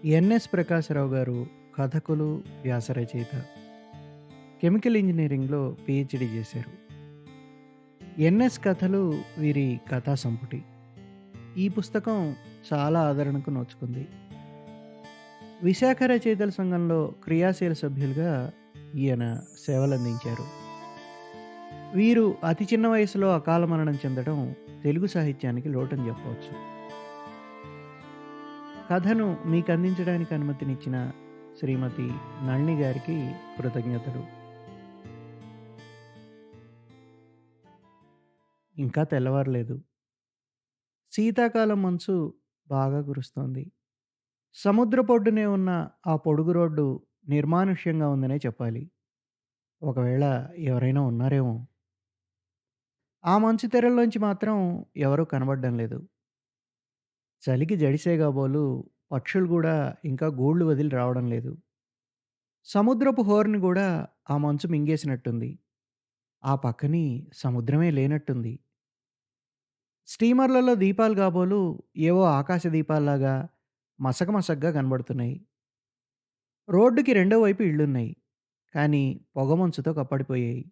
NS Prakasarao గారు కథకులు, వ్యాస రచయిత. Chemical ఇంజినీరింగ్‌లో పీహెచ్‌డీ చేశారు. ఎన్ఎస్ కథలు వీరి కథా సంపుటి. ఈ పుస్తకం చాలా ఆదరణకు నోచుకుంది. విశాఖ రచయితల సంఘంలో క్రియాశీల సభ్యులుగా ఈయన సేవలందించారు. వీరు అతి చిన్న వయసులో అకాల మరణం చెందడం తెలుగు సాహిత్యానికి లోటని చెప్పవచ్చు. కథను మీకు అందించడానికి అనుమతినిచ్చిన శ్రీమతి నళిని గారికి కృతజ్ఞతలు. ఇంకా తెల్లవారలేదు. శీతాకాలం మంచు బాగా కురుస్తోంది. సముద్రపొడ్డునే ఉన్న ఆ పొడుగు రోడ్డు నిర్మానుష్యంగా ఉందనే చెప్పాలి. ఒకవేళ ఎవరైనా ఉన్నారేమో! ఆ మంచు తెరల్లోంచి మాత్రం ఎవరూ కనబడడం లేదు. చలికి జడిసేగాబోలు పక్షులు గూడా ఇంకా గూళ్ళు వదిలి రావడం లేదు. సముద్రపు హోరుని గూడా ఆ మంచు మింగేసినట్టుంది. ఆ పక్కని సముద్రమే లేనట్టుంది. స్టీమర్లలో దీపాలు కాబోలు ఏవో ఆకాశ దీపాల్లాగా మసకగా కనబడుతున్నాయి. రోడ్డుకి రెండో వైపు ఇళ్ళున్నాయి. కానీ పొగమంచుతో కప్పడిపోయాయి.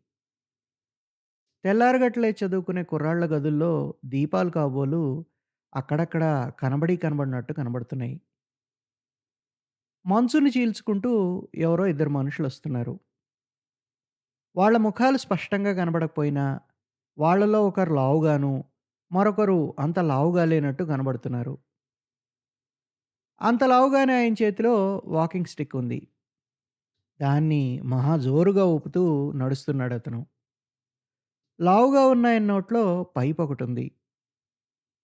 తెల్లారగట్లే చదువుకునే కుర్రాళ్ళ గదుల్లో దీపాలు కాబోలు అక్కడక్కడ కనబడినట్టు కనబడుతున్నాయి. మంచుని చీల్చుకుంటూ ఎవరో ఇద్దరు మనుషులొస్తున్నారు. వాళ్ళ ముఖాలు స్పష్టంగా కనబడకపోయినా వాళ్ళలో ఒకరు లావుగాను, మరొకరు అంత లావుగా లేనట్టు కనబడుతున్నారు. అంత లావుగానే ఆయన చేతిలో వాకింగ్ స్టిక్ ఉంది. దాన్ని మహా జోరుగా ఊపుతూ నడుస్తున్నాడతను. లావుగా ఉన్నాయన నోట్లో పైపొకటుంది.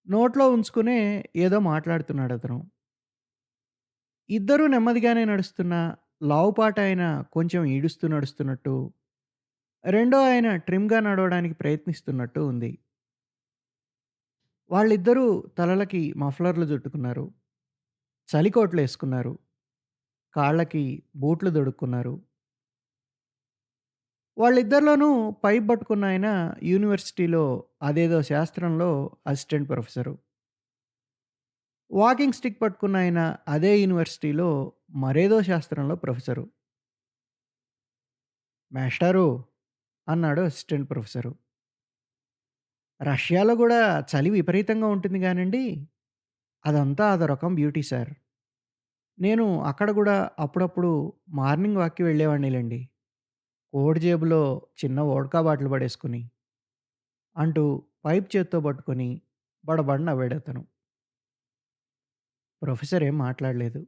నోట్లో ఉంచుకునే ఏదో మాట్లాడుతున్నాడతను. ఇద్దరూ నెమ్మదిగానే నడుస్తున్నా, లావుపాటాయన కొంచెం ఈడుస్తూ నడుస్తున్నట్టు, రెండో ఆయన ట్రిమ్‌గా నడవడానికి ప్రయత్నిస్తున్నట్టు ఉంది. వాళ్ళిద్దరూ తలలకి మఫ్లర్‌లు జుట్టుకున్నారు. చలికోట్లేసుకున్నారు. కాళ్ళకి బూట్లు తొడుక్కున్నారు. వాళ్ళిద్దరిలోనూ పైప్ పట్టుకున్నాయన యూనివర్సిటీలో అదేదో శాస్త్రంలో అసిస్టెంట్ ప్రొఫెసరు. వాకింగ్ స్టిక్ పట్టుకున్నాయన అదే యూనివర్సిటీలో మరేదో శాస్త్రంలో ప్రొఫెసరు. "మేస్టారు" అన్నాడు అసిస్టెంట్ ప్రొఫెసరు. "రష్యాలో గూడా చలి విపరీతంగా ఉంటుంది గానండి. అదంతా అదో రకం బ్యూటీ సార్. నేను అక్కడ గూడా అప్పుడప్పుడు మార్నింగ్ వాక్‌కి వెళ్ళేవాడినిలెండి. కోట్ జేబులో చిన్న వోడ్కా బాటిల్ పడేసుకొని" అంటూ పైప్ చేత్తో పట్టుకొని బడబడ నవ్వాడతను. ప్రొఫెసర్ ఏం మాట్లాడలేదు.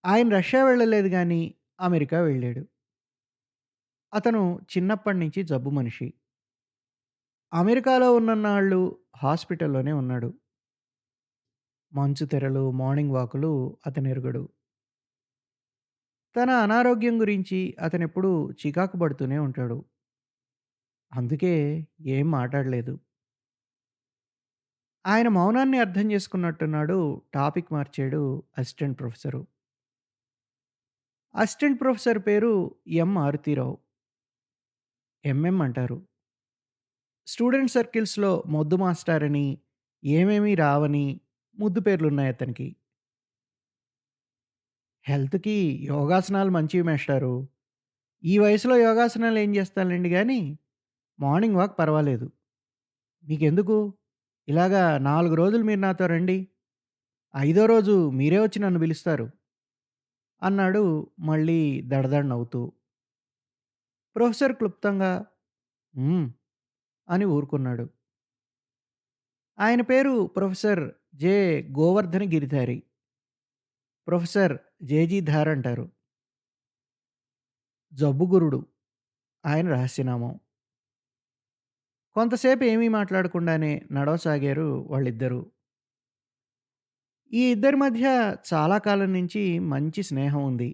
ఆయన రష్యా వెళ్ళలేదు గానీ అమెరికా వెళ్ళాడు. అతను చిన్నప్పటి నుంచి జబ్బు మనిషి. అమెరికాలో ఉన్నన్నాళ్ళు హాస్పిటల్‌లోనే ఉన్నాడు. మంచు తెరలు, మార్నింగ్ వాకులు అతనెరుగడు. తన అనారోగ్యం గురించి అతనెప్పుడూ చికాకు పడుతూనే ఉంటాడు. అందుకే ఏం మాటాడలేదు. ఆయన మౌనాన్ని అర్థం చేసుకున్నట్టున్నాడు. టాపిక్ మార్చాడు అసిస్టెంట్ ప్రొఫెసరు. అసిస్టెంట్ ప్రొఫెసర్ పేరు ఎం. మారుతీరావు. ఎంఎం అంటారు. స్టూడెంట్ సర్కిల్స్‌లో మొద్దు మాస్టారని, ఏమేమి రావని ముద్దు పేర్లున్నాయి అతనికి. హెల్త్‌కి యోగాసనాలు మంచివి మేస్టారు. ఈ వయసులో యోగాసనాలు ఏం చేస్తానులెండి గానీ, మార్నింగ్ వాక్ పర్వాలేదు. మీకెందుకు? ఇలాగా 4 రోజులు మీరు నాతో రండి. ఐదో రోజు మీరే వచ్చి నన్ను పిలుస్తారు. అన్నాడు మళ్ళీ దడదడ నవ్వుతూ. ప్రొఫెసర్ క్లుప్తంగా హ్మ్. అని ఊరుకున్నాడు. ఆయన పేరు professor J. Govardhana Giridhari. Professor JG Dhar అంటారు. జబ్బుగురుడు ఆయన రహస్యనామం. కొంతసేపు ఏమీ మాట్లాడకుండానే నడవసాగారు వాళ్ళిద్దరూ. ఈ ఇద్దరి మధ్య చాలా కాలం నుంచి మంచి స్నేహం ఉంది.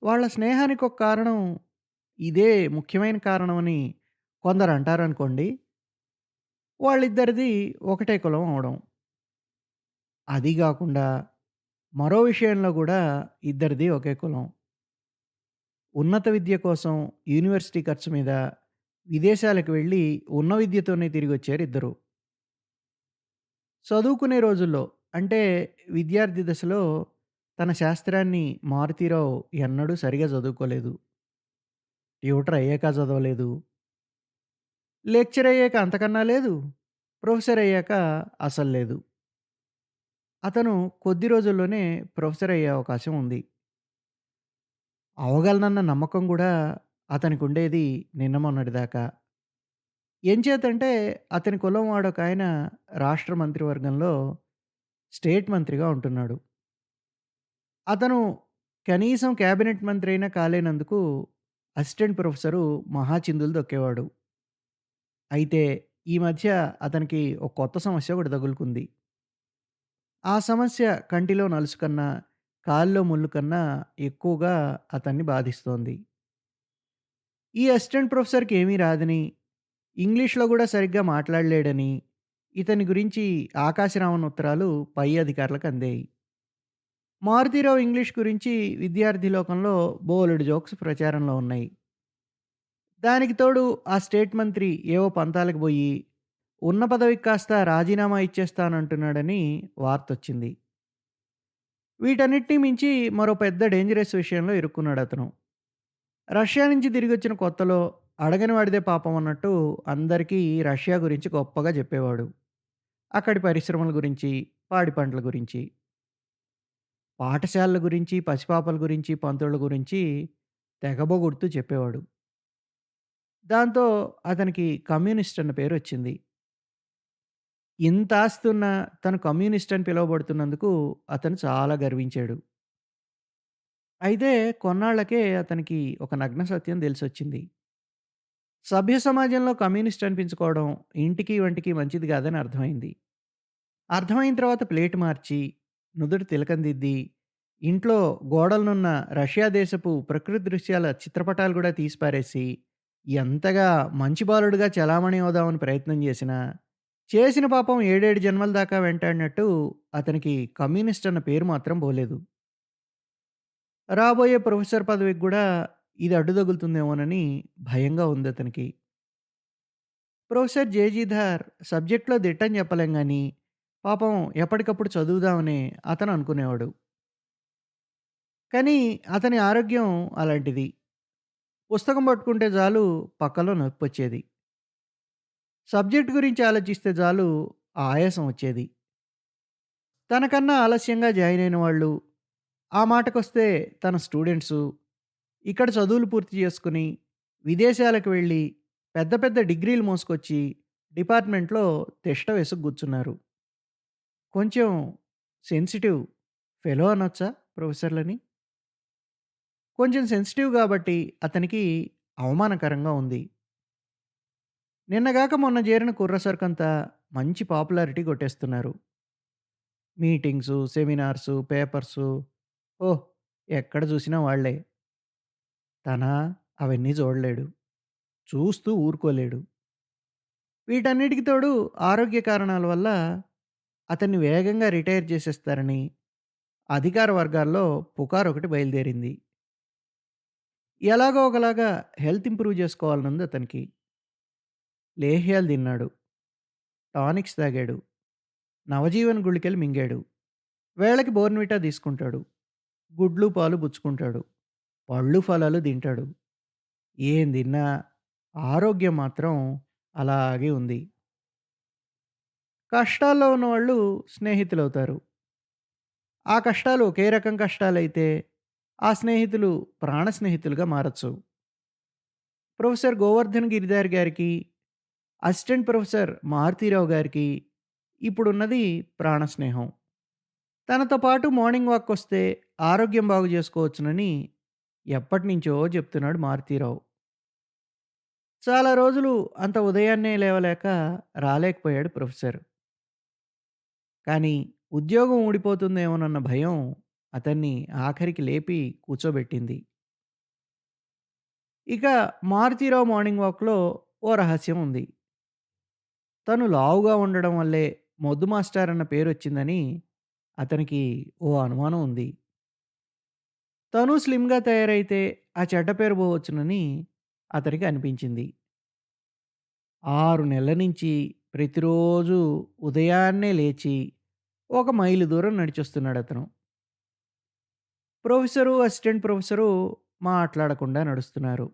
వాళ్ళ స్నేహానికి ఒక కారణం ఇదే ముఖ్యమైన కారణమని కొందరంటారనుకోండి. వాళ్ళిద్దరిది ఒకటే కులం అవడం. అది గాకుండా మరో విషయంలో గూడా ఇద్దరిది ఒకే కులం. ఉన్నత విద్య కోసం యూనివర్సిటీ ఖర్చు మీద విదేశాలకు వెళ్ళి ఉన్న విద్యతోనే తిరిగొచ్చారిద్దరూ. చదువుకునే రోజుల్లో అంటే విద్యార్థి దశలో తన శాస్త్రాన్ని మారుతీరావు ఎన్నడూ సరిగా చదువుకోలేదు. ట్యూటర్ అయ్యాక చదవలేదు. లెక్చర్ అయ్యాక అంతకన్నా లేదు. ప్రొఫెసర్ అయ్యాక అసలు లేదు. అతను కొద్ది రోజుల్లోనే ప్రొఫెసర్ అయ్యే అవకాశం ఉంది. అవ్వగలనన్న నమ్మకం గూడా అతనికుండేది నిన్న మొన్నటిదాకా. ఎంచేతంటే అతని కులం వాడొకాయన రాష్ట్ర మంత్రివర్గంలో స్టేట్ మంత్రిగా ఉంటున్నాడు. అతను కనీసం క్యాబినెట్ మంత్రి అయినా కాలేనందుకు అసిస్టెంట్ ప్రొఫెసరు మహా చిందులు తొక్కేవాడు. అయితే ఈ మధ్య అతనికి ఒక కొత్త సమస్య ఒకటి తగులుకుంది. ఆ సమస్య కంటిలో నలుసు కన్నా, కాల్లో ముల్లు కన్నా ఎక్కువగా అతన్ని బాధిస్తోంది. ఈ అసిస్టెంట్ ప్రొఫెసర్‌కి ఏమీ రాదని, ఇంగ్లీష్‌లో గూడా సరిగ్గా మాట్లాడలేడని, ఇతని గురించి ఆకాశరామన్ ఉత్తరాలు పై అధికారులకు అందాయి. మారుతీరావు ఇంగ్లీష్ గురించి విద్యార్థి లోకంలో బోలెడు జోక్స్ ప్రచారంలో ఉన్నాయి. దానికి తోడు ఆ స్టేట్ మంత్రి ఏవో పంతాలకు బోయి, ఉన్న పదవికి కాస్త రాజీనామా ఇచ్చేస్తానంటున్నాడని వార్తొచ్చింది. వీటన్నిటిని మించి మరో పెద్ద డేంజరస్ విషయంలో ఇరుక్కున్నాడతను. రష్యా నుంచి తిరిగొచ్చిన కొత్తలో అడగని వాడిదే పాపం అన్నట్టు అందరికీ రష్యా గురించి గొప్పగా చెప్పేవాడు. అక్కడి పరిశ్రమల గురించి, పాడి పంటల గురించి, పాఠశాలల గురించి, పసిపాపల గురించి, పంతుల గురించి తెగబొగుడుతూ చెప్పేవాడు. దాంతో అతనికి కమ్యూనిస్ట్ అన్న పేరొచ్చింది. ఇంత ఆస్తున్నా తను కమ్యూనిస్ట్ అని పిలువబడుతున్నందుకు అతను చాలా గర్వించాడు. అయితే కొన్నాళ్ళకే అతనికి ఒక నగ్న సత్యం తెలిసొచ్చింది. సభ్య సమాజంలో కమ్యూనిస్ట్ అనిపించుకోవడం ఇంటికి, వంటికి మంచిది కాదని అర్థమైంది. అర్థమైన తర్వాత ప్లేట్ మార్చి, నుదుట తిలకం దిద్ది, ఇంట్లో గోడలనున్న రష్యా దేశపు ప్రకృతి దృశ్యాల చిత్రపటాలు గూడా తీసి పారేసి, ఎంతగా మంచి బాలుడుగా చలామణి అవుదామని ప్రయత్నం చేసినా, చేసిన పాపం ఏడేడు జన్మల దాకా వెంటాడినట్టు అతనికి కమ్యూనిస్ట్ అన్న పేరు మాత్రం పోలేదు. రాబోయే ప్రొఫెసర్ పదవికి గూడా ఇది అడ్డు తగులుతుందేమోనని భయంగా ఉందతనికి. ప్రొఫెసర్ జేజీధార్ సబ్జెక్ట్‌లో దిట్టని చెప్పలేం గానీ, పాపం ఎప్పటికప్పుడు చదువుదామని అతను అనుకునేవాడు. కానీ అతని ఆరోగ్యం అలాంటిది. పుస్తకం పట్టుకుంటే చాలు పక్కలో నొప్పొచ్చేది. సబ్జెక్ట్ గురించి ఆలోచిస్తే చాలు ఆయాసం వచ్చేది. తనకన్నా ఆలస్యంగా జాయిన్ అయిన వాళ్ళు, ఆ మాటకొస్తే తన స్టూడెంట్సు, ఇక్కడ చదువులు పూర్తి చేసుకొని, విదేశాలకు వెళ్ళి, పెద్ద పెద్ద డిగ్రీలు మోసుకొచ్చి, డిపార్ట్‌మెంట్‌లో తిష్ట వేసుకు కూర్చున్నారు. కొంచెం సెన్సిటివ్ ఫెలో అనొచ్చా ప్రొఫెసర్‌లని? కొంచెం సెన్సిటివ్ గాబట్టి అతనికి అవమానకరంగా ఉంది. నిన్నగాక మొన్న చేరిన కుర్ర సర్కంతా మంచి పాపులారిటీ కొట్టేస్తున్నారు. మీటింగ్సు, సెమినార్సు, పేపర్సు ఓహ్! ఎక్కడ చూసినా వాళ్ళే. తనా అవన్నీ చూడలేడు. చూస్తూ ఊరుకోలేడు. వీటన్నిటికి తోడు ఆరోగ్య కారణాల వల్ల అతన్ని వేగంగా రిటైర్ చేసేస్తారని అధికార వర్గాల్లో పుకారొకటి బయలుదేరింది. ఎలాగో ఒకలాగా హెల్త్ ఇంప్రూవ్ చేసుకోవాలనుంది అతనికి. లేహ్యాలు తిన్నాడు. టానిక్స్ తాగాడు. నవజీవన్ గుళికలు మింగాడు. వేళకి బోర్న్‌విటా తీసుకుంటాడు. గుడ్లు, పాలు పుచ్చుకుంటాడు. పళ్ళు, ఫలాలు తింటాడు. ఏం తిన్నా ఆరోగ్యం మాత్రం అలాగే ఉంది. కష్టాల్లో ఉన్నవాళ్ళు స్నేహితులవుతారు. ఆ కష్టాలు ఒకే రకం కష్టాలైతే ఆ స్నేహితులు ప్రాణ స్నేహితులుగా మారొచ్చు. ప్రొఫెసర్ గోవర్ధన్ గిరిధారి గారికి, అసిస్టెంట్ ప్రొఫెసర్ మారుతీరావు గారికి ఇప్పుడున్నది ప్రాణ స్నేహం. తనతో పాటు మార్నింగ్ వాక్‌కొస్తే ఆరోగ్యం బాగు జేసుకోవచ్చునని ఎప్పటినుంచో చెప్తున్నాడు మారుతీరావు. చాలా రోజులు అంత ఉదయాన్నే లేవలేక రాలేకపోయాడు ప్రొఫెసర్. కానీ ఉద్యోగం ఊడిపోతుందేమోనన్న భయం అతన్ని ఆఖరికి లేపి కూర్చోబెట్టింది. ఇక మారుతీరావు మార్నింగ్ వాక్‌లో ఓ రహస్యం ఉంది. తను లావుగా ఉండడం వల్లే మొద్దు మాస్టర్ అన్న పేరొచ్చిందని అతనికి ఓ అనుమానం ఉంది. తను స్లిమ్‌గా తయారైతే ఆ చెడ్డ పేరు పోవచ్చునని అతనికి అనిపించింది. 6 నెలల నుంచి ప్రతిరోజు ఉదయాన్నే లేచి ఒక మైలు దూరం నడిచొస్తున్నాడతను. ప్రొఫెసరు, అసిస్టెంట్ ప్రొఫెసరు మాట్లాడకుండా నడుస్తున్నారు.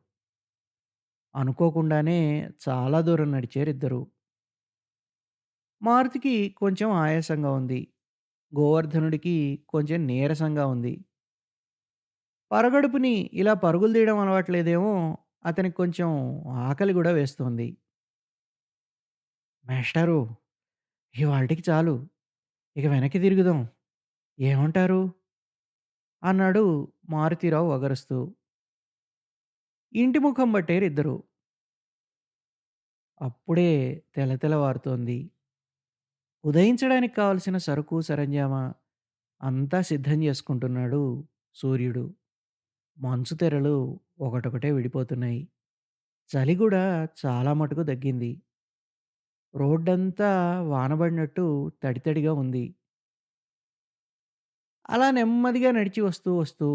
అనుకోకుండానే చాలా దూరం నడిచారిద్దరూ. మారుతికి కొంచెం ఆయాసంగా ఉంది. గోవర్ధనుడికి కొంచెం నీరసంగా ఉంది. పరగడుపుని ఇలా పరుగులు తీయడం అలవాట్లేదేమో, అతనికి కొంచెం ఆకలి గూడా వేస్తోంది. "మేస్టారు ఇవాల్టికి చాలు. ఇక వెనక్కి తిరుగుదాం. ఏమంటారు?" అన్నాడు మారుతీరావు ఒగరుస్తూ. ఇంటి ముఖం పట్టారిద్దరూ. అప్పుడే తెలతెలవారుతోంది. ఉదయించడానికి కావలసిన సరుకు, సరంజామా అంతా సిద్ధం చేసుకుంటున్నాడు సూర్యుడు. మంచు తెరలు ఒకటొకటే విడిపోతున్నాయి. చలి గూడా చాలా మటుకు తగ్గింది. రోడ్డంతా వాన పడినట్టు తడి తడిగా ఉంది. అలా నెమ్మదిగా నడిచి వస్తూ వస్తూ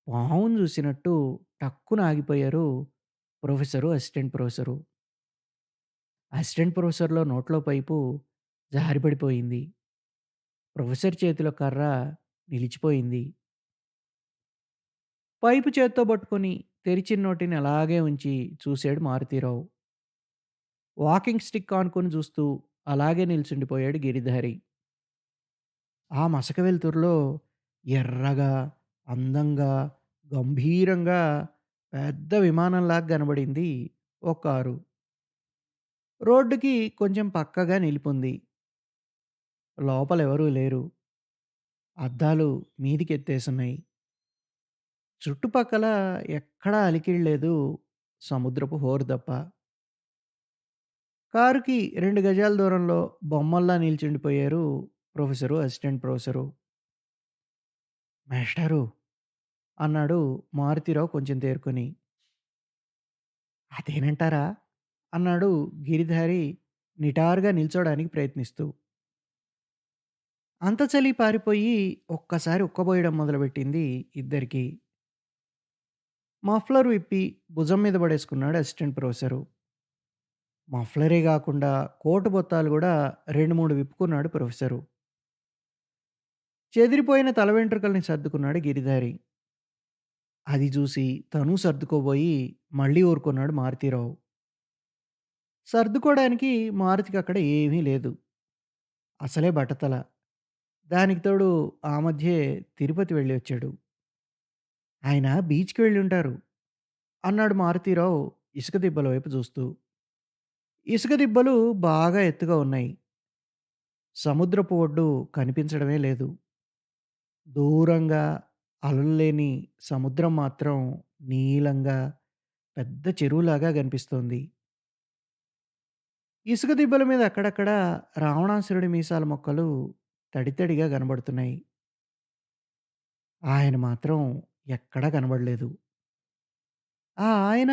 పావును చూసినట్టు టక్కున ఆగిపోయారు ప్రొఫెసరు, అసిస్టెంట్ ప్రొఫెసరు. అసిస్టెంట్ ప్రొఫెసర్‌లో నోట్లో పైపు జారి పడిపోయింది. ప్రొఫెసర్ చేతిలో కర్ర నిలిచిపోయింది. పైపు చేత్తో పట్టుకొని తెరిచిన నోటిని అలాగే ఉంచి చూసాడు మారుతీరావు. వాకింగ్ స్టిక్ ఆనుకొని చూస్తూ అలాగే నిల్చుండిపోయాడు గిరిధారి. ఆ మసక వెలుతురులో ఎర్రగా, అందంగా, గంభీరంగా పెద్ద విమానంలాగా కనబడింది ఓ కారు. రోడ్డుకి కొంచెం పక్కగా నిలిపుంది. లోపలెవరూ లేరు. అద్దాలు మీదికెత్తేసున్నాయి. చుట్టుపక్కల ఎక్కడా అలికిడి లేదు. సముద్రపు హోరు తప్ప. కారుకి 2 గజాల దూరంలో బొమ్మల్లా నిల్చుండిపోయారు ప్రొఫెసరు, అసిస్టెంట్ ప్రొఫెసరు. "మేస్టారు" అన్నాడు మారుతీరావు కొంచెం తేరుకొని. "అదేనంటారా?" అన్నాడు గిరిధారి నిటారుగా నిల్చోడానికి ప్రయత్నిస్తూ. అంత చలి పారిపోయి ఒక్కసారి ఉక్కబోయడం మొదలుపెట్టింది ఇద్దరికీ. మఫ్లర్ విప్పి భుజం మీద పడేసుకున్నాడు అసిస్టెంట్ ప్రొఫెసరు. మఫ్లరే గాకుండా కోటు బొత్తాలు గూడా 2, 3 విప్పుకున్నాడు ప్రొఫెసరు. చెదిరిపోయిన తల వెంట్రుకల్ని సర్దుకున్నాడు గిరిధారి. అది జూసి తనూ సర్దుకోబోయి మళ్ళీ ఊరుకున్నాడు మారుతీరావు. సర్దుకోడానికి మారుతికక్కడ ఏమీ లేదు. అసలే బట్టతల. దానికి తోడు ఆ మధ్యే తిరుపతి వెళ్ళి వచ్చాడు. ఆయన బీచ్‌కి వెళ్ళుంటారు అన్నాడు మారుతీరావు ఇసుక దిబ్బల వైపు చూస్తూ. ఇసుక దిబ్బలు బాగా ఎత్తుగా ఉన్నాయి. సముద్రపు ఒడ్డు కనిపించడమే లేదు. దూరంగా అలలు లేని సముద్రం మాత్రం నీలంగా పెద్ద చెరువులాగా కనిపిస్తోంది. ఇసుక దిబ్బల మీద అక్కడక్కడ రావణాసురుడి మీసాల మొక్కలు తడితడిగా కనబడుతున్నాయి. ఆయన మాత్రం ఎక్కడా కనబడలేదు. ఆ ఆయన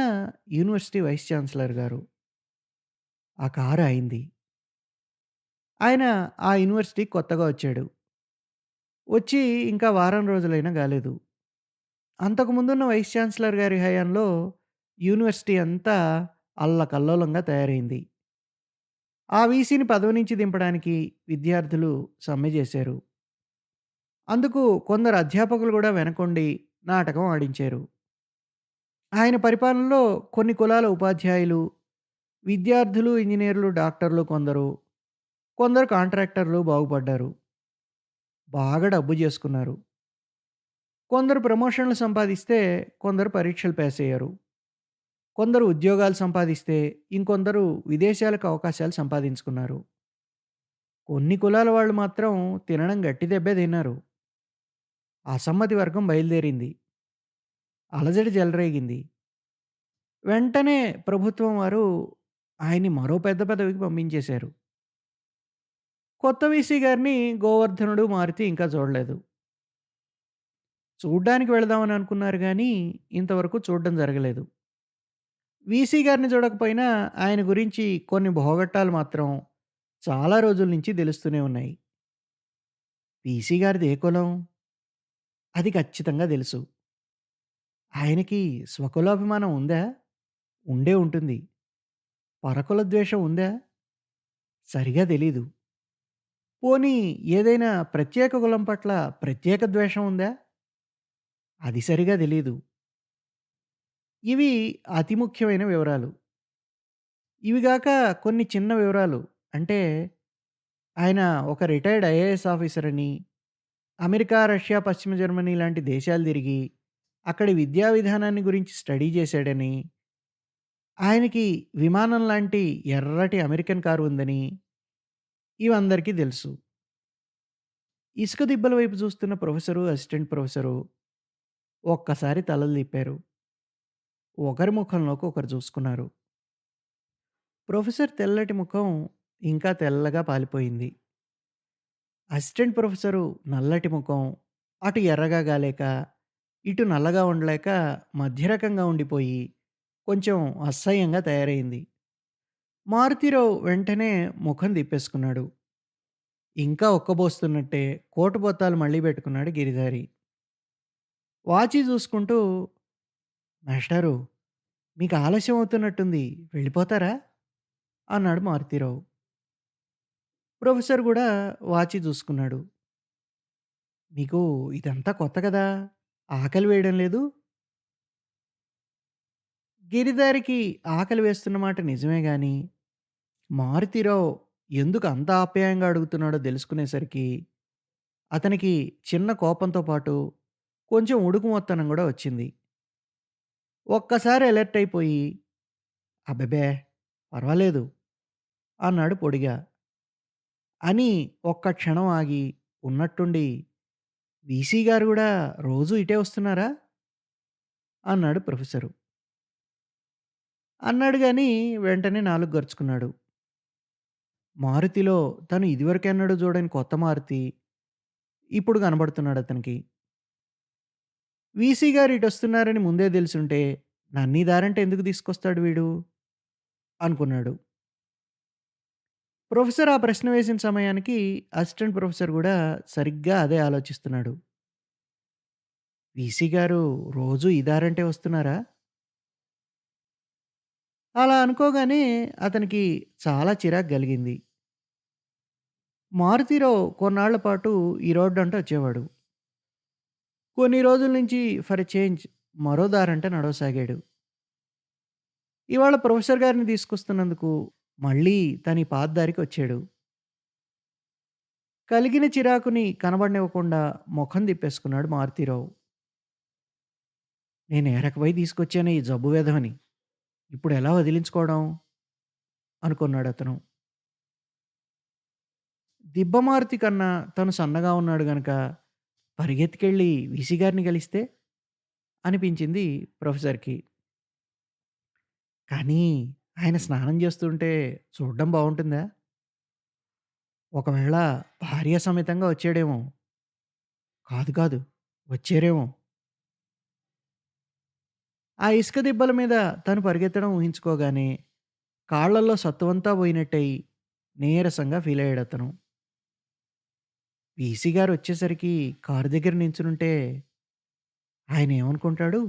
యూనివర్సిటీ వైస్ ఛాన్సలర్ గారు. ఆ కారు ఆయనది. ఆయన ఆ యూనివర్సిటీకి కొత్తగా వచ్చాడు. వచ్చి ఇంకా వారం రోజులైనా కాలేదు. అంతకుముందున్న వైస్ ఛాన్సలర్ గారి హయాంలో యూనివర్సిటీ అంతా అల్లకల్లోలంగా తయారైంది. ఆ వీసీని పదవి నుంచి దింపడానికి విద్యార్థులు సమ్మె చేశారు. అందుకు కొందరు అధ్యాపకులు కూడా వెనకుండి నాటకం ఆడించారు. ఆయన పరిపాలనలో కొన్ని కులాల ఉపాధ్యాయులు, విద్యార్థులు, ఇంజినీర్లు, డాక్టర్లు కొందరు, కొందరు కాంట్రాక్టర్లు బాగుపడ్డారు. బాగా డబ్బు చేసుకున్నారు. కొందరు ప్రమోషన్‌లు సంపాదిస్తే, కొందరు పరీక్షలు పాస్ అయ్యారు. కొందరు ఉద్యోగాలు సంపాదిస్తే, ఇంకొందరు విదేశాలకు అవకాశాలు సంపాదించుకున్నారు. కొన్ని కులాల వాళ్ళు మాత్రం తినడం గట్టి దెబ్బే తిన్నారు. అసమ్మతి వర్గం బయలుదేరింది. అలజడి చెలరేగింది. వెంటనే ప్రభుత్వం వారు ఆయన్ని మరో పెద్ద పదవికి పంపించేశారు. కొత్త వీసీ గారిని గోవర్ధనుడు, మారుతి ఇంకా చూడలేదు. చూడ్డానికి వెళదామని అనుకున్నారు గానీ, ఇంతవరకు చూడడం జరగలేదు. వీసీ గారిని చూడకపోయినా ఆయన గురించి కొన్ని భోగట్టాలు మాత్రం చాలా రోజుల నుంచి తెలుస్తూనే ఉన్నాయి. వీసీ గారిది ఏ కులం? అది ఖచ్చితంగా తెలుసు. ఆయనకి స్వకులాభిమానం ఉందా? ఉండే ఉంటుంది. పరకుల ద్వేషం ఉందా? సరిగా తెలీదు. పోనీ ఏదైనా ప్రత్యేక కులం పట్ల ప్రత్యేక ద్వేషం ఉందా? అది సరిగా తెలీదు. ఇవి అతి ముఖ్యమైన వివరాలు. ఇవి గాక కొన్ని చిన్న వివరాలు. అంటే ఆయన ఒక రిటైర్డ్ ఐఏఎస్ ఆఫీసర్ అని, అమెరికా, రష్యా, పశ్చిమ జర్మనీ లాంటి దేశాలు తిరిగి, అక్కడి విద్యా విధానాన్ని గురించి స్టడీ చేశాడని, ఆయనకి విమానం లాంటి ఎర్రటి అమెరికన్ కారు ఉందని, ఇవందరికీ తెలుసు. ఇసుక దిబ్బల వైపు చూస్తున్న ప్రొఫెసరు, అసిస్టెంట్ ప్రొఫెసరు ఒక్కసారి తలలు తిప్పారు. ఒకరి ముఖంలోకి ఒకరు చూసుకున్నారు. ప్రొఫెసర్ తెల్లటి ముఖం ఇంకా తెల్లగా పాలిపోయింది. అసిస్టెంట్ ప్రొఫెసరు నల్లటి ముఖం అటు ఎర్రగా గాలేక, ఇటు నల్లగా ఉండలేక మధ్య రకంగా ఉండిపోయి, కొంచెం అసహ్యంగా తయారైంది. మారుతీరావు వెంటనే ముఖం తిప్పేసుకున్నాడు. ఇంకా ఉక్కబోస్తున్నట్టే కోటు బొత్తాలు మళ్ళీ పెట్టుకున్నాడు గిరిధారి. వాచీ చూసుకుంటూ, "మాస్టారు, మీకు ఆలస్యం అవుతున్నట్టుంది. వెళ్ళిపోతారా?" అన్నాడు మారుతీరావు. ప్రొఫెసర్ గూడా వాచీ చూసుకున్నాడు. "మీకు ఇదంతా కొత్త కదా! ఆకలి వేయడం లేదు?" గిరిధారికి ఆకలి వేస్తున్న మాట నిజమే గాని, మారుతీరావు ఎందుకు అంత ఆప్యాయంగా అడుగుతున్నాడో తెలుసుకునేసరికి, అతనికి చిన్న కోపంతో పాటు కొంచెం ఉడుకుమొత్తనం గూడా వచ్చింది. ఒక్కసారి అలర్ట్ అయిపోయి, "అబ్బెబ్బే! పర్వాలేదు" అన్నాడు పొడిగా. అని ఒక్క క్షణం ఆగి, ఉన్నట్టుండి, "వీసీ గారు గూడా రోజూ ఇటే వస్తున్నారా?" అన్నాడు ప్రొఫెసరు. అన్నాడు గానీ, వెంటనే నాలుక గరుచుకున్నాడు. మారుతిలో తను ఇదివరకెన్నడూ చూడని కొత్త మారుతి ఇప్పుడు కనబడుతున్నాడతనికి. వీసీ గారు ఇటొస్తున్నారని ముందే దెలిసుంటే, నన్నీదారంట ఎందుకు తీసుకొస్తాడు వీడు? అనుకున్నాడు. ప్రొఫెసర్ ఆ ప్రశ్న వేసిన సమయానికి అసిస్టెంట్ ప్రొఫెసర్ గూడా సరిగ్గా అదే ఆలోచిస్తున్నాడు. వీసీ గారు రోజూ ఈ దారంటే వస్తున్నారా? అలా అనుకోగానే అతనికి చాలా చిరాకు గలిగింది. మారుతిరావు కొన్నాళ్ల పాటు ఈ రోడ్డంట వచ్చేవాడు. కొన్ని రోజుల నుంచి ఫర్ ఎ చేంజ్ మరో దారంట నడవసాగాడు. ఇవాళ ప్రొఫెసర్ గారిని తీసుకొస్తున్నందుకు మళ్ళీ తను ఈ పాత దారికి వచ్చాడు. కలిగిన చిరాకుని కనబడనివ్వకుండా మొఖం తిప్పేసుకున్నాడు మారుతీరావు. నేను ఏరకపోయి తీసుకొచ్చాను ఈ జబ్బు వెధవని. ఇప్పుడు ఎలా వదిలించుకోవడం? అనుకున్నాడతను. దిబ్బ మారుతి కన్నా తను సన్నగా ఉన్నాడు గనక పరిగెత్తుకెళ్ళి వీసీ గారిని కలిస్తే అనిపించింది ప్రొఫెసర్‌కి. కానీ ఆయన స్నానం చేస్తుంటే చూడ్డం బావుంటుందా? ఒకవేళ భార్య సమేతంగా వచ్చాడేమో! కాదు కాదు. వచ్చారేమో! ఆ ఇసుక దిబ్బల మీద తను పరిగెత్తడం ఊహించుకోగానే కాళ్ళల్లో సత్తువంతా పోయినట్టయి నీరసంగా ఫీలయ్యాడతను. వీసీ గారొచ్చేసరికి కారు దగ్గర నించునుంటే ఆయనేమనుకుంటాడు?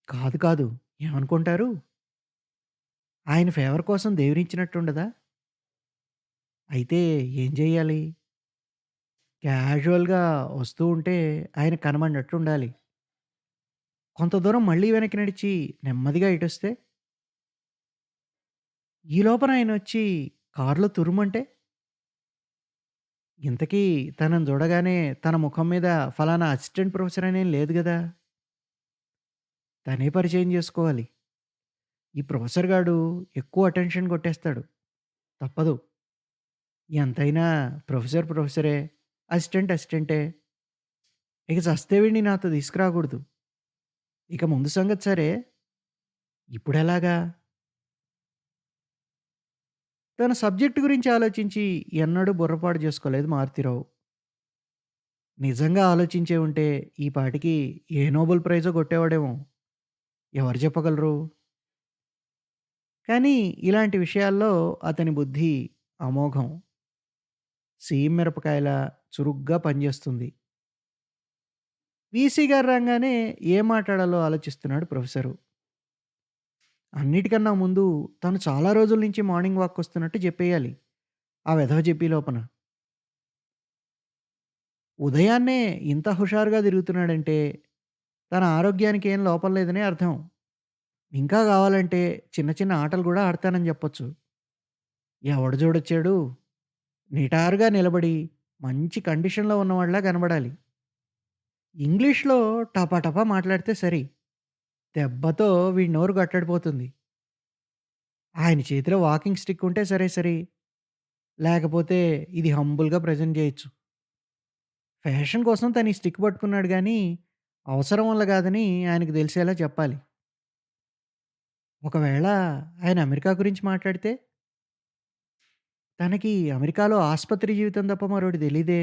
కాదు కాదు. ఏమనుకుంటారు? ఆయన ఫేవర్ కోసం దేవుడిచ్చినట్టుండదా? అయితే ఏం జెయ్యాలి? క్యాజువల్‌గా వస్తూ ఉంటే ఆయన కనబడినట్టుండాలి. కొంత దూరం మళ్ళీ వెనక్కి నడిచి నెమ్మదిగా ఇటొస్తే, ఈ లోపల ఆయనొచ్చి కారులో తుర్రుమంటే, ఇంతకీ తనని చూడగానే తన ముఖం మీద ఫలానా అసిస్టెంట్ ప్రొఫెసర్ అనేం లేదు గదా! తనే పరిచయం జేసుకోవాలి. ఈ ప్రొఫెసర్ గాడు ఎక్కువ అటెన్షన్ కొట్టేస్తాడు. తప్పదు. ఎంతైనా ప్రొఫెసర్ ప్రొఫెసరే. అసిస్టెంట్ అసిస్టెంటే. ఇక చస్తే వీడిని నాతో తీసుకురాకూడదు. ఇక ముందు సంగతి సరే. ఇప్పుడెలాగా? తన సబ్జెక్ట్ గురించి ఆలోచించి ఎన్నడూ బుర్రపాడు చేసుకోలేదు మారుతీరావు. నిజంగా ఆలోచించే ఉంటే ఈ పాటికి ఏ నోబెల్ ప్రైజో కొట్టేవాడేమో! ఎవరు చెప్పగలరు? కానీ ఇలాంటి విషయాల్లో అతని బుద్ధి అమోఘం. సీమ మిరపకాయలా చురుగ్గా పనిచేస్తుంది. వీసీ గారు రాంగానే ఏం మాట్లాడాలో ఆలోచిస్తున్నాడు ప్రొఫెసరు. అన్నిటికన్నా ముందు తను చాలా రోజుల నుంచి మార్నింగ్ వాక్‌కొస్తున్నట్టు జెప్పేయాలి. ఆ వెధవ జెప్పే లోపన. ఉదయాన్నే ఇంత హుషారుగా తిరుగుతున్నాడంటే, తన ఆరోగ్యానికి ఏం లోపం లేదనే అర్థం. ఇంకా కావాలంటే చిన్న చిన్న ఆటలు గూడా ఆడతానని జెప్పొచ్చు. ఎవడు జూడొచ్చాడు? నిటారుగా నిలబడి మంచి కండిషన్‌లో ఉన్నవాడిలా కనబడాలి. ఇంగ్లీష్‌లో టపటపా మాట్లాడితే సరి. దెబ్బతో వీడి నోరు గట్టడిపోతుంది. ఆయన చేతిలో వాకింగ్ స్టిక్ ఉంటే సరే సరి. లేకపోతే ఇది హంబుల్‌గా ప్రెజెంట్ జేయొచ్చు. ఫ్యాషన్ కోసం తను ఈ స్టిక్ పట్టుకున్నాడు గానీ, అవసరం వల్ల గాదని ఆయనకు తెలిసేలా చెప్పాలి. ఒకవేళ ఆయన అమెరికా గురించి మాట్లాడితే, తనకి అమెరికాలో ఆస్పత్రి జీవితం తప్ప మరోటి తెలీదే.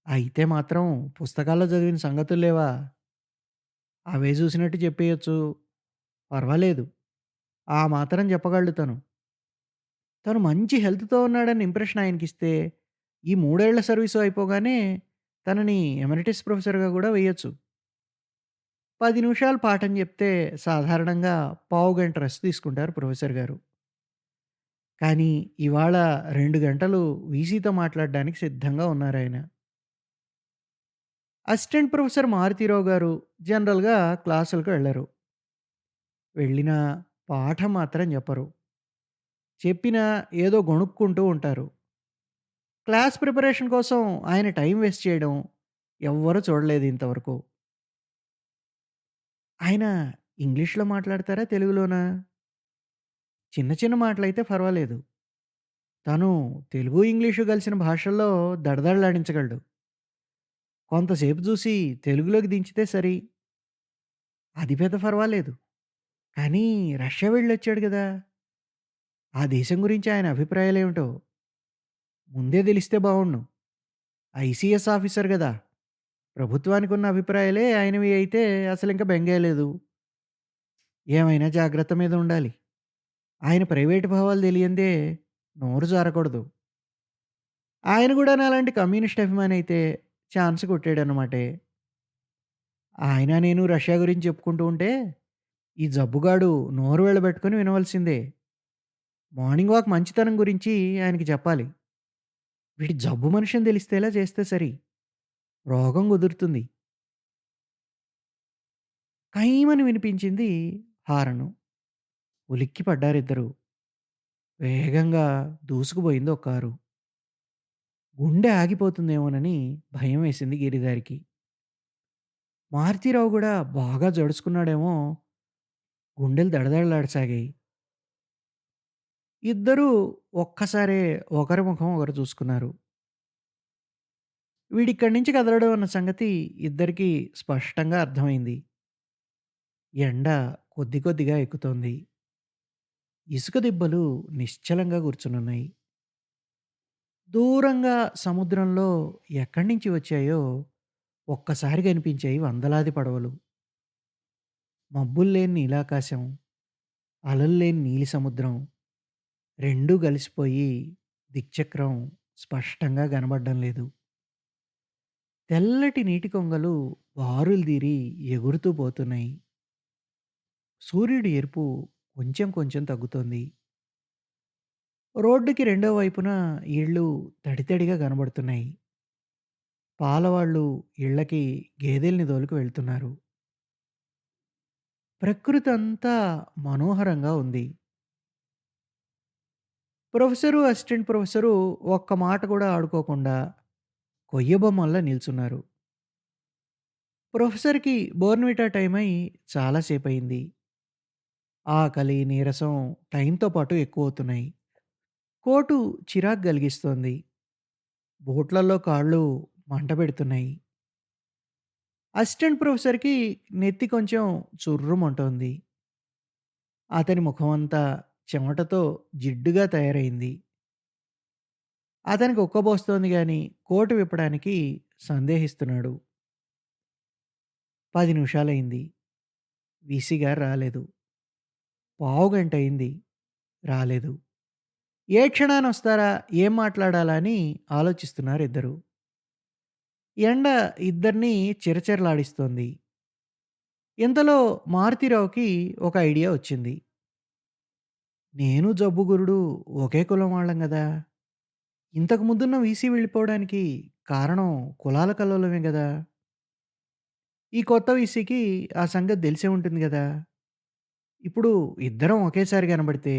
అయితే మాత్రం పుస్తకాల్లో చదివిన సంగతులు లేవా? అవే చూసినట్టు చెప్పేయొచ్చు. పర్వాలేదు. ఆ మాత్రం చెప్పగలడు తను. తను మంచి హెల్త్‌తో ఉన్నాడన్న ఇంప్రెషన్ ఆయనకిస్తే, ఈ 3 ఏళ్ల సర్వీసు అయిపోగానే తనని ఎమరిటస్ ప్రొఫెసర్‌గా గూడా వేయొచ్చు. 10 నిమిషాలు పాఠం చెప్తే సాధారణంగా పావుగంట రెస్ట్ తీసుకుంటారు ప్రొఫెసర్ గారు. కానీ ఇవాళ 2 గంటలు వీసీతో మాట్లాడడానికి సిద్ధంగా ఉన్నారాయన. అసిస్టెంట్ ప్రొఫెసర్ మారుతీరావు గారు జనరల్‌గా క్లాసులకు వెళ్లరు. వెళ్ళినా పాఠం మాత్రం చెప్పరు. చెప్పినా ఏదో గొణుక్కుంటూ ఉంటారు. క్లాస్ ప్రిపరేషన్ కోసం ఆయన టైం వేస్ట్ చేయడం ఎవ్వరూ చూడలేదు ఇంతవరకు. ఆయన ఇంగ్లీష్‌లో మాట్లాడతారా? తెలుగులోనా? చిన్న చిన్న మాటలైతే పర్వాలేదు. తను తెలుగు, ఇంగ్లీషు కలిసిన భాషల్లో దడదడలాడించగలడు. కొంతసేపు చూసి తెలుగులోకి దించితే సరి. అది పెద్ద పర్వాలేదు. కానీ రష్యా వెళ్ళొచ్చాడు గదా! ఆ దేశం గురించి ఆయన అభిప్రాయాలేమిటో ముందే తెలిస్తే బావుండును. ఐసీఎస్ ఆఫీసర్ గదా! ప్రభుత్వానికున్న అభిప్రాయాలే ఆయనవి అయితే అసలింక బెంగే లేదు. ఏమైనా జాగ్రత్త మీద ఉండాలి. ఆయన ప్రైవేట్ భావాలు తెలియందే నోరు జారకూడదు. ఆయన గూడా నాలాంటి కమ్యూనిస్ట్ అభిమాని అయితే ఛాన్స్ కొట్టాడన్నమాటే. ఆయన నేను రష్యా గురించి చెప్పుకుంటూ ఉంటే, ఈ జబ్బుగాడు నోరు వెళ్ళబెట్టుకొని వినవలసిందే. మార్నింగ్ వాక్ మంచితనం గురించి ఆయనకి చెప్పాలి. వీడి జబ్బు మనిషి అని తెలిస్తేలా చేస్తే సరి. రోగం కుదురుతుంది. కైమని వినిపించింది హారను. ఉలిక్కి పడ్డారిద్దరూ. వేగంగా దూసుకుపోయింది ఒక కారు. గుండె ఆగిపోతుందేమోనని భయం వేసింది గిరిధారికి. మారుతీరావు గూడా బాగా జడుసుకున్నాడేమో, గుండెలు దడదడలాడసాగాయి. ఇద్దరూ ఒక్కసారే ఒకరి ముఖం ఒకరు చూసుకున్నారు. వీడిక్కడి నుంచి కదలడు అన్న సంగతి ఇద్దరికీ స్పష్టంగా అర్థమైంది. ఎండ కొద్ది కొద్దిగా ఎక్కుతోంది. ఇసుక దిబ్బలు నిశ్చలంగా కూర్చునున్నాయి. దూరంగా సముద్రంలో ఎక్కడి నుంచి వచ్చాయో ఒక్కసారి కనిపించాయి వందలాది పడవలు. మబ్బుల్లేని నీలాకాశం, అలల్లేని నీలి సముద్రం రెండూ కలిసిపోయి దిక్చక్రం స్పష్టంగా కనబడడం లేదు. తెల్లటి నీటి కొంగలు బారులుదీరి ఎగురుతూ పోతున్నాయి. సూర్యుడి ఎరుపు కొంచెం కొంచెం తగ్గుతోంది. రోడ్డుకి రెండో వైపున ఇళ్ళు తడితడిగా కనబడుతున్నాయి. పాలవాళ్ళు ఇళ్ళకి గేదెల్ని తోలుకు వెళ్తున్నారు. ప్రకృతి అంతా మనోహరంగా ఉంది. ప్రొఫెసరు, అసిస్టెంట్ ప్రొఫెసరు ఒక్క మాట కూడా ఆడుకోకుండా కొయ్యబొమ్మల్లా నిల్చున్నారు. ప్రొఫెసర్‌కి బోర్న్‌విటా టైమయి చాలా సేపయింది. ఆకలి, నీరసం టైంతో పాటు ఎక్కువవుతున్నాయి. కోటు చిరాకు గలిగిస్తోంది. బూట్లల్లో కాళ్ళు మంట పెడుతున్నాయి. అసిస్టెంట్ ప్రొఫెసర్‌కి నెత్తి కొంచెం చుర్రుమంటోంది. అతని ముఖమంతా చెమటతో జిడ్డుగా తయారైంది. అతనికి ఉక్కబోస్తోంది గానీ, కోటు విప్పడానికి సందేహిస్తున్నాడు. 10 నిమిషాలయింది. వీసీ గారు రాలేదు. పావుగంటయింది. రాలేదు. ఏ క్షణానొస్తారా? ఏం మాట్లాడాలా? అని ఆలోచిస్తున్నారిద్దరూ. ఎండ ఇద్దరిని చిరచిరలాడిస్తోంది. ఇంతలో మారుతీరావుకి ఒక ఐడియా వచ్చింది. నేను జబ్బుగురుడు ఒకే కులం వాళ్ళం గదా! ఇంతకు ముందున్న వీసీ వెళ్ళిపోవడానికి కారణం కులాల కల్లోలమే గదా! ఈ కొత్త వీసీకి ఆ సంగతి తెలిసే ఉంటుంది గదా! ఇప్పుడు ఇద్దరం ఒకేసారి కనబడితే,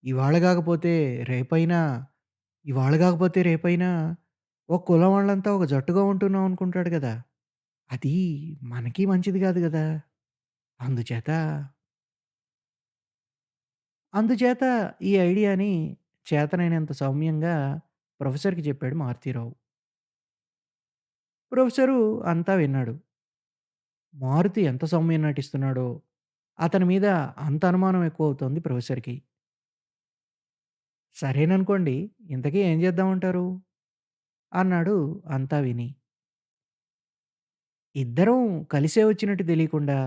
ఇవాళ గాకపోతే రేపైనా, ఇవాళ గాకపోతే రేపైనా ఒక కులం వాళ్ళంతా ఒక జట్టుగా ఉంటున్నాం అనుకుంటాడు గదా! అది మనకి మంచిది గాదు గదా! అందుచేత, అందుచేత ఈ ఐడియాని చేతనైనంత సౌమ్యంగా ప్రొఫెసర్‌కి చెప్పాడు మారుతీరావు. ప్రొఫెసరు అంతా విన్నాడు. మారుతి ఎంత సౌమ్యం నటిస్తున్నాడో, అతని మీద అంత అనుమానం ఎక్కువవుతోంది ప్రొఫెసర్‌కి. సరేననుకోండి, ఇంతకీ ఏం చేద్దామంటారు? అన్నాడు అంతా విని. ఇద్దరం కలిసే వచ్చినట్టు తెలీకుండా,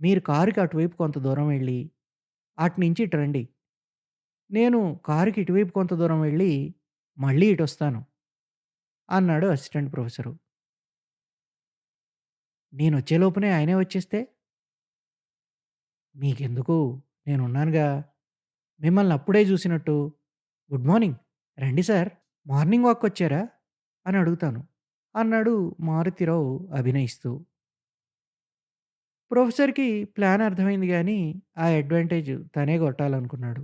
మీరు కారుకి అటువైపు కొంత దూరం వెళ్ళి, అటునుంచి ఇటు రండి. నేను కారుకి ఇటువైపు కొంత దూరం వెళ్ళి, మళ్ళీ ఇటొస్తాను అన్నాడు అసిస్టెంట్ ప్రొఫెసరు. నేనొచ్చే లోపునే ఆయనే వచ్చేస్తే? మీకెందుకు? నేనున్నానుగా. మిమ్మల్ని అప్పుడే చూసినట్టు, గుడ్ మార్నింగ్. రండి సార్. మార్నింగ్ వాక్‌కొచ్చారా? అని అడుగుతాను. అన్నాడు మారుతిరావు అభినయిస్తూ. ప్రొఫెసర్‌కి ప్లాన్ అర్థమైంది గానీ, ఆ అడ్వాంటేజ్ తనే కొట్టాలనుకున్నాడు.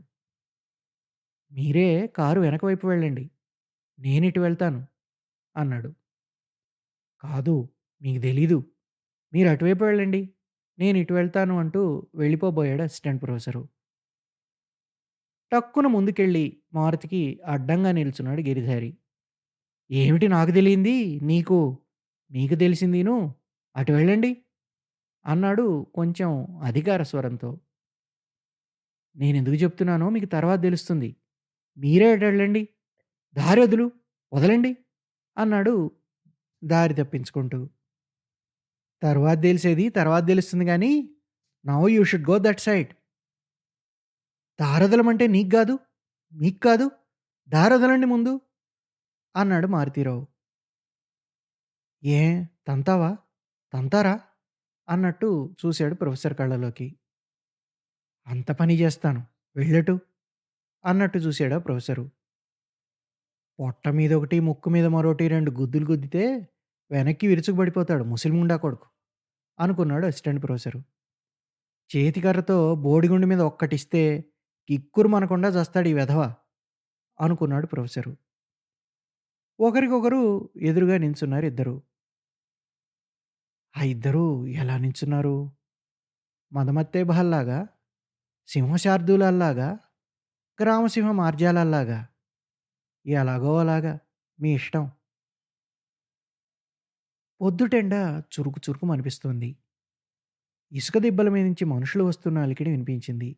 మీరే కారు వెనక వైపు వెళ్ళండి. నేనిటు వెళ్తాను అన్నాడు. కాదు, మీకు తెలీదు. మీరు అటువైపు వెళ్ళండి. నేనిటు వెళ్తాను అంటూ వెళ్ళిపోబోయాడు అసిస్టెంట్ ప్రొఫెసరు. టక్కున ముందుకెళ్ళి మారుతికి అడ్డంగా నిల్చున్నాడు గిరిధారి. ఏమిటి నాకు తెలియంది నీకు? నీకు తెలిసిందీను. అటు వెళ్ళండి అన్నాడు కొంచెం అధికార స్వరంతో. నేనెందుకు చెప్తున్నానో మీకు తర్వాత తెలుస్తుంది. మీరే అటెళ్ళండి. దారి వదలండి అన్నాడు దారి తప్పించుకుంటూ. తర్వాత తెలిసేది తర్వాత తెలుస్తుంది గానీ, now you should go that side. దారొదలమంటే నీకు గాదు, మీకు కాదు. దారొదలండి ముందు అన్నాడు మారుతీరావు. ఏ తంతావా? తంతారా? అన్నట్టు చూశాడు ప్రొఫెసర్ కళ్ళలోకి. అంత పని జేస్తాను. వెళ్ళెటు అన్నట్టు చూసాడా ప్రొఫెసరు. పొట్ట మీదొకటి, ముక్కు మీద మరోటి 2 గుద్దులు గుద్దితే వెనక్కి విరుచుకుపడిపోతాడు ముసిలిముండా కొడుకు అనుకున్నాడు అసిస్టెంట్ ప్రొఫెసరు. చేతికర్రతో బోడిగుండు మీద ఒక్కటిస్తే కిక్కురుమనకుండా చస్తాడు ఈ వెధవ అనుకున్నాడు ప్రొఫెసరు. ఒకరికొకరు ఎదురుగా నించున్నారు ఇద్దరు. ఆ ఇద్దరూ ఎలా నించున్నారు? మదమత్తేబహల్లాగా, సింహశార్దూలల్లాగా, గ్రామసింహ మార్జాలల్లాగా. ఎలాగో అలాగా మీ ఇష్టం. పొద్దుటెండ చురుకు చురుకుమనిపిస్తోంది. ఇసుక దిబ్బల మీద నుంచి మనుషులు వస్తున్న అలికిడి వినిపించింది.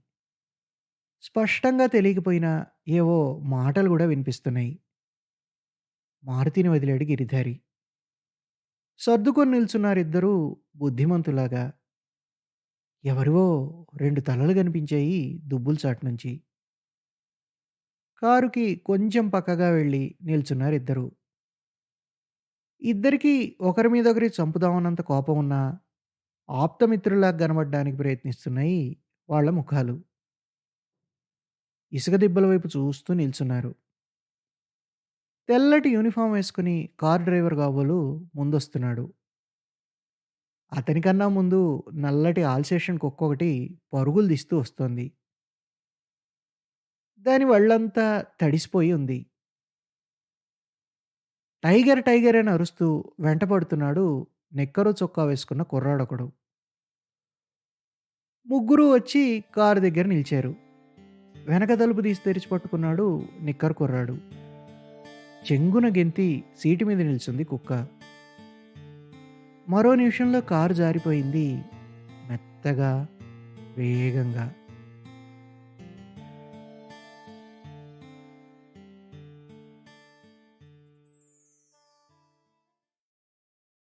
స్పష్టంగా తెలియకపోయినా ఏవో మాటలు గూడా వినిపిస్తున్నాయి. మారుతిని వదిలాడు గిరిధారి. సర్దుకొని నిల్చున్నారిద్దరూ బుద్ధిమంతులాగా. ఎవరివో 2 తలలు కనిపించాయి దుబ్బుల చాటు నుంచి. కారుకి కొంచెం పక్కగా వెళ్ళి నిల్చున్నారిద్దరూ. ఇద్దరికీ ఒకరి మీద ఒకరి చంపుదామన్నంత కోపం ఉన్నా, ఆప్తమిత్రుల్లాగా కనబడడానికి ప్రయత్నిస్తున్నాయి వాళ్ళ ముఖాలు. ఇసుక దిబ్బల వైపు చూస్తూ నిల్చున్నారు. తెల్లటి యూనిఫామ్ వేసుకుని కారు డ్రైవర్ కాబోలు ముందొస్తున్నాడు. అతనికన్నా ముందు నల్లటి ఆల్సేషన్ కుక్కొకటి పరుగులు తీస్తూ వస్తోంది. దాని ఒళ్ళంతా తడిసిపోయి ఉంది. టైగర్ టైగర్ అని అరుస్తూ వెంటపడుతున్నాడు నిక్కరు చొక్కా వేసుకున్న కుర్రాడొకడు. ముగ్గురు వచ్చి కారు దగ్గర నిలిచారు. వెనక తలుపు తీసి తెరిచి పట్టుకున్నాడు నిక్కరు కుర్రాడు. చెంగున గెంతి సీటు మీద నిల్చుంది కుక్క. మరో నిమిషంలో కారు జారిపోయింది మెత్తగా, వేగంగా.